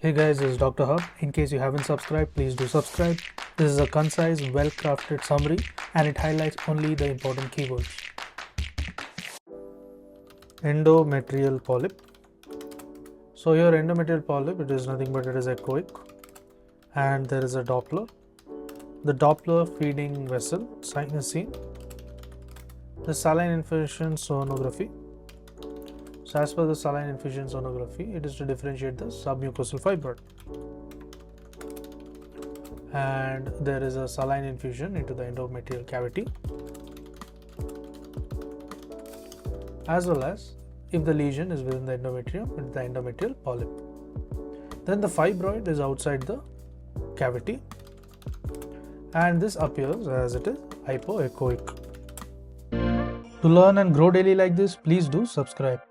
Hey guys, this is Dr. Hub. In case you haven't subscribed, please do subscribe. This is a concise, well-crafted summary and it highlights only the important keywords. Endometrial polyp. So your endometrial polyp, it is nothing but it is echoic and there is a Doppler. The Doppler feeding vessel sign is seen. The saline infusion sonography. So as per the saline infusion sonography, it is to differentiate the submucosal fibroid. And there is a saline infusion into the endometrial cavity, as well as if the lesion is within the endometrium, it's the endometrial polyp. Then the fibroid is outside the cavity and this appears as it is hypoechoic. To learn and grow daily like this, please do subscribe.